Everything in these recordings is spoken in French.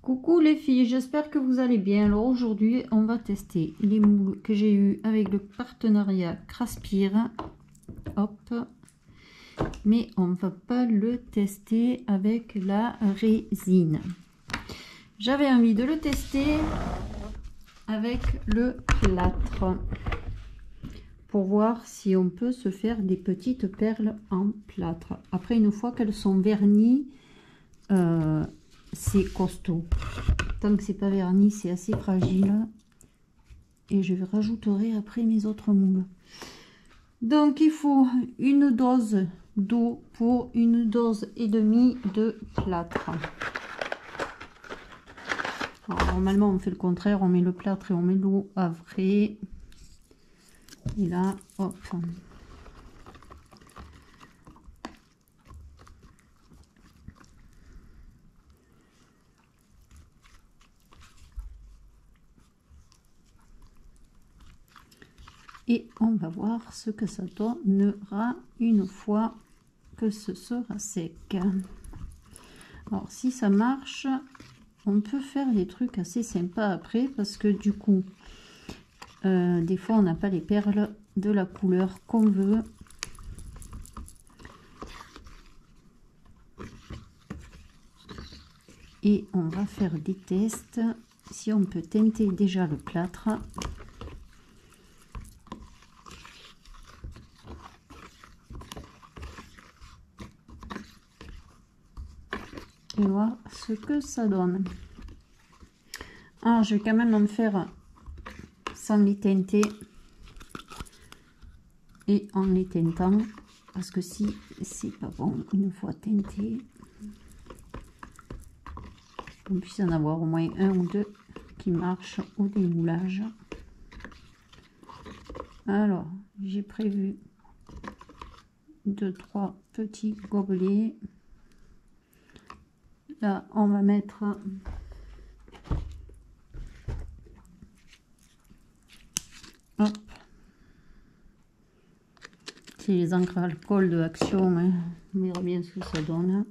Coucou les filles, j'espère que vous allez bien. Alors aujourd'hui, on va tester les moules que j'ai eu avec le partenariat Craspire. Hop. Mais on va pas le tester avec la résine. J'avais envie de le tester avec le plâtre pour voir si on peut se faire des petites perles en plâtre. Après, une fois qu'elles sont vernies, c'est costaud. Tant que c'est pas verni, c'est assez fragile. Et je rajouterai après mes autres moules. Donc il faut une dose d'eau pour une dose et demie de plâtre. Alors, normalement on fait le contraire, on met le plâtre et on met l'eau à vrai. Et là, hop. Et on va voir ce que ça donnera une fois que ce sera sec. Alors si ça marche, on peut faire des trucs assez sympas après, parce que du coup, des fois on n'a pas les perles de la couleur qu'on veut. Et on va faire des tests si on peut teinter déjà le plâtre. Et voir ce que ça donne. Alors je vais quand même en faire sans les teinter et en les teintant, parce que si c'est pas bon une fois teinté, on puisse en avoir au moins un ou deux qui marchent au démoulage. Alors j'ai prévu 2-3 petits gobelets. Là on va mettre hop, c'est les encres à alcool de Action, hein. On verra bien ce que ça donne.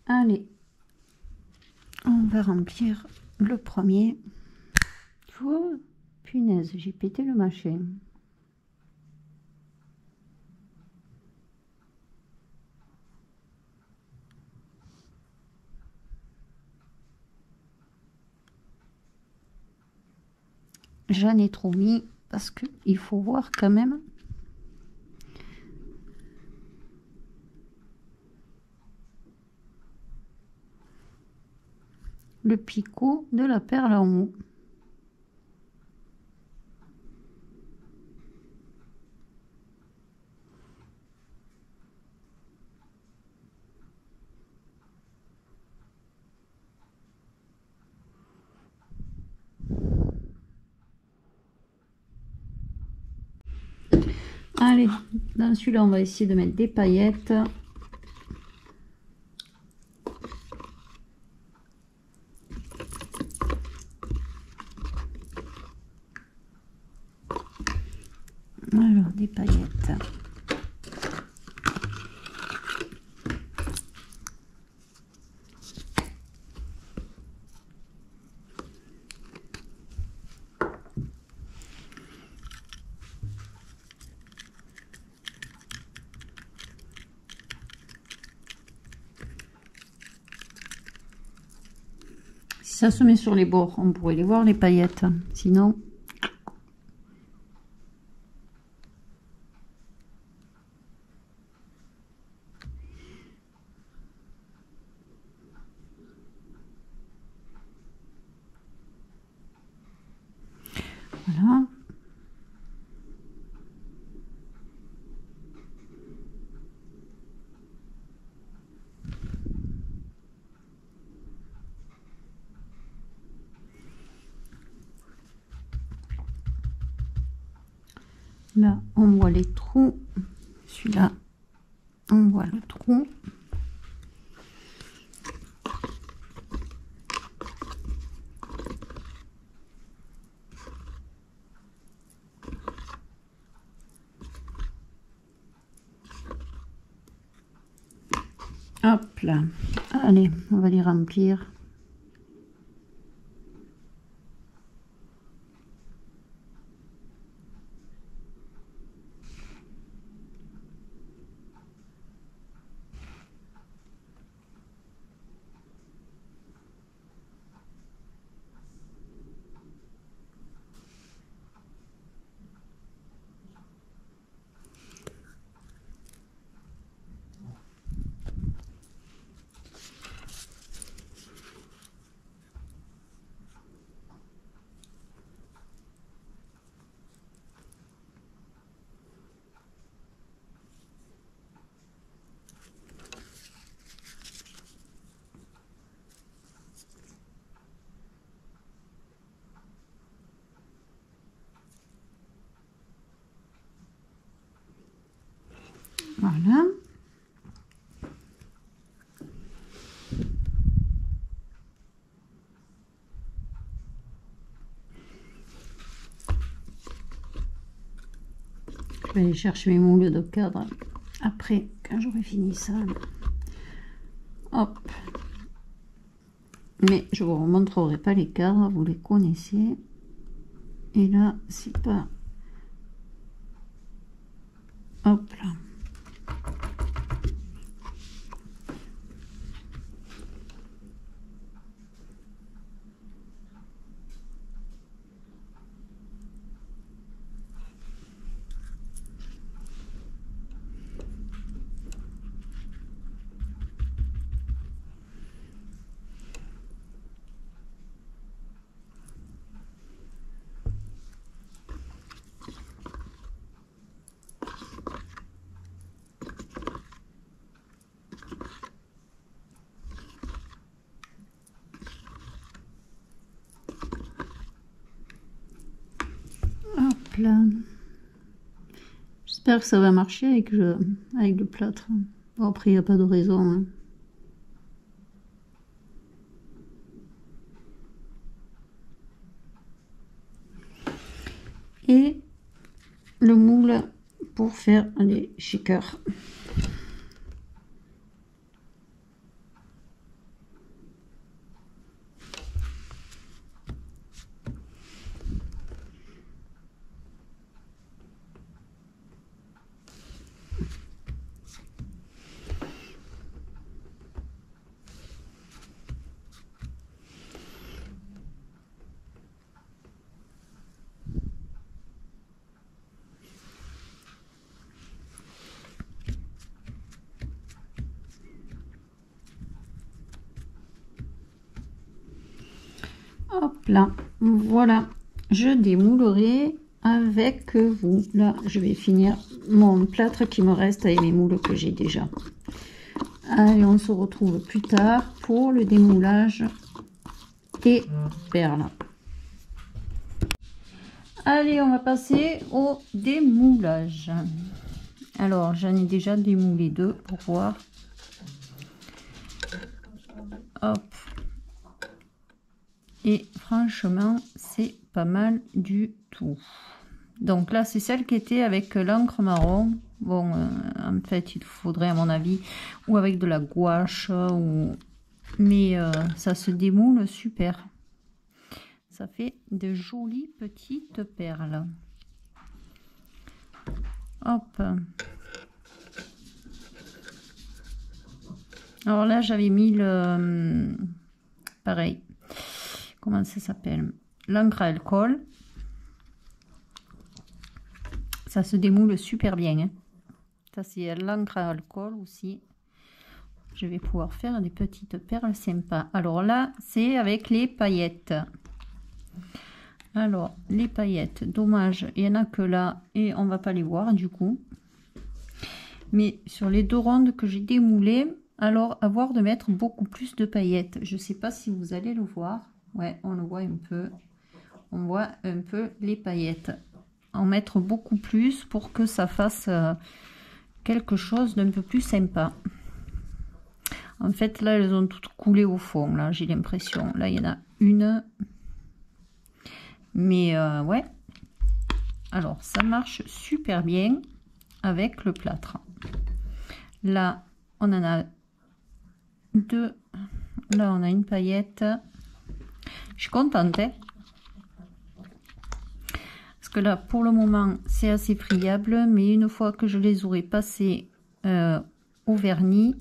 Allez, on va remplir le premier. Oh, punaise, j'ai pété le machin. J'en ai trop mis parce que il faut voir quand même le picot de la perle en haut. Allez, dans celui-là, on va essayer de mettre des paillettes. Alors, des paillettes. Si ça se met sur les bords, on pourrait les voir les paillettes. Sinon, voilà. Là, on voit les trous. Celui-là, on voit le trou. là. Allez, on va les remplir. Voilà. Je vais aller chercher mes moules de cadre après, quand j'aurai fini ça. Hop. Mais je vous montrerai pas les cadres, vous les connaissez. Et là, c'est pas... Hop là. Là. J'espère que ça va marcher avec le plâtre. Bon, après, il n'y a pas de raison. Hein. Et le moule pour faire les shakers. Hop là, voilà, je démoulerai avec vous. Là, je vais finir mon plâtre qui me reste avec mes moules que j'ai déjà. Allez, on se retrouve plus tard pour le démoulage des perles. Allez, on va passer au démoulage. Alors, j'en ai déjà démoulé deux pour voir. Hop. Et franchement, c'est pas mal du tout. Donc là, c'est celle qui était avec l'encre marron. Bon, en fait, il faudrait, à mon avis, ou avec de la gouache, ou... mais ça se démoule super. Ça fait de jolies petites perles. Hop. Alors là, j'avais mis le... pareil. Comment ça s'appelle? L'encre à alcool. Ça se démoule super bien. Hein. Ça, c'est l'encre à alcool aussi. Je vais pouvoir faire des petites perles sympas. Alors là, c'est avec les paillettes. Alors, les paillettes, dommage, il n'y en a que là et on va pas les voir du coup. Mais sur les deux rondes que j'ai démoulées, alors avoir de mettre beaucoup plus de paillettes. Je sais pas si vous allez le voir. Ouais, on le voit un peu. On voit un peu les paillettes. En mettre beaucoup plus pour que ça fasse quelque chose d'un peu plus sympa. En fait, là, elles ont toutes coulé au fond. Là, j'ai l'impression. Là, il y en a une. Mais ouais. Alors, ça marche super bien avec le plâtre. Là, on en a 2. Là, on a une paillette. Je suis contente, hein, parce que là, pour le moment, c'est assez friable. Mais une fois que je les aurai passés au vernis,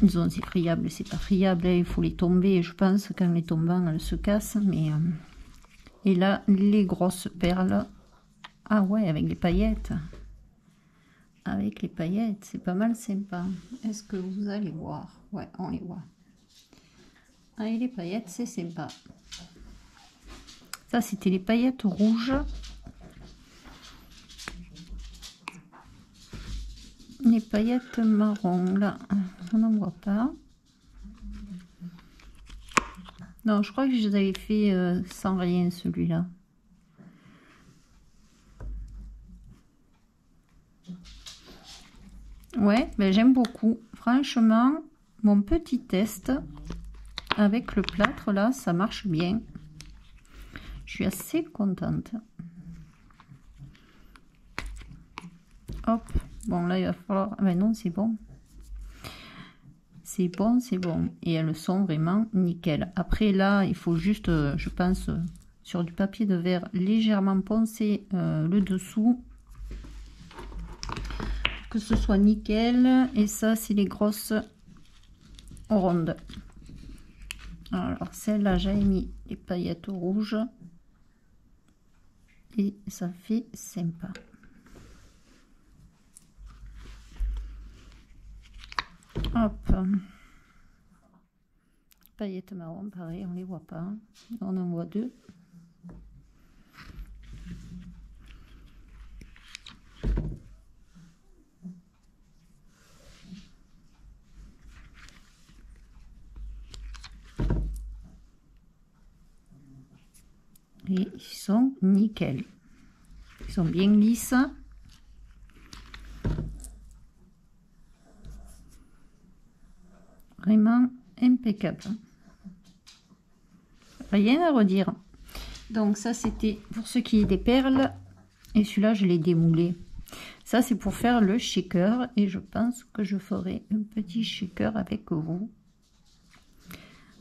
disons, c'est friable, c'est pas friable, hein, il faut les tomber. Je pense qu'en les tombant, elles se cassent. Mais et là, les grosses perles. Ah ouais, avec les paillettes. Avec les paillettes, c'est pas mal sympa. Est-ce que vous allez voir? Ouais, on les voit. Avec les paillettes, c'est sympa. Ça, c'était les paillettes rouges. Les paillettes marron, là, on n'en voit pas. Non, je crois que je les avais fait sans rien, celui-là. Ouais, ben j'aime beaucoup. Franchement, mon petit test avec le plâtre, là, ça marche bien. Je suis assez contente. Hop, bon, là, il va falloir... Ben non, c'est bon. C'est bon, c'est bon. Et elles sont vraiment nickel. Après, là, il faut juste, je pense, sur du papier de verre, légèrement poncer le dessous. Que ce soit nickel. Et ça, c'est les grosses rondes. Alors, celle-là, j'ai mis les paillettes rouges. Et ça fait sympa. Hop. Paillettes marron, pareil, on les voit pas. On en voit 2. Et ils sont nickel. Ils sont bien lisses. Vraiment impeccable. Rien à redire. Donc ça, c'était pour ce qui est des perles. Et celui-là, je l'ai démoulé. Ça, c'est pour faire le shaker. Et je pense que je ferai un petit shaker avec vous.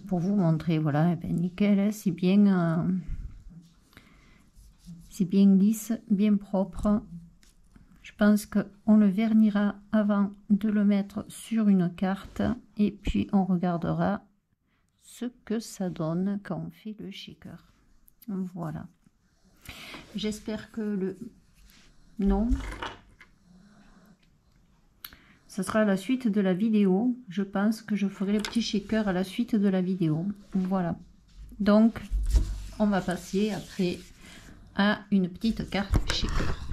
Pour vous montrer, voilà, eh ben, nickel, hein, c'est bien lisse, bien propre. Je pense qu'on le vernira avant de le mettre sur une carte. Et puis, on regardera ce que ça donne quand on fait le shaker. Voilà. J'espère que le... Non. Ce sera à la suite de la vidéo. Je pense que je ferai le petit shaker à la suite de la vidéo. Voilà. Donc, on va passer après à une petite carte shaker.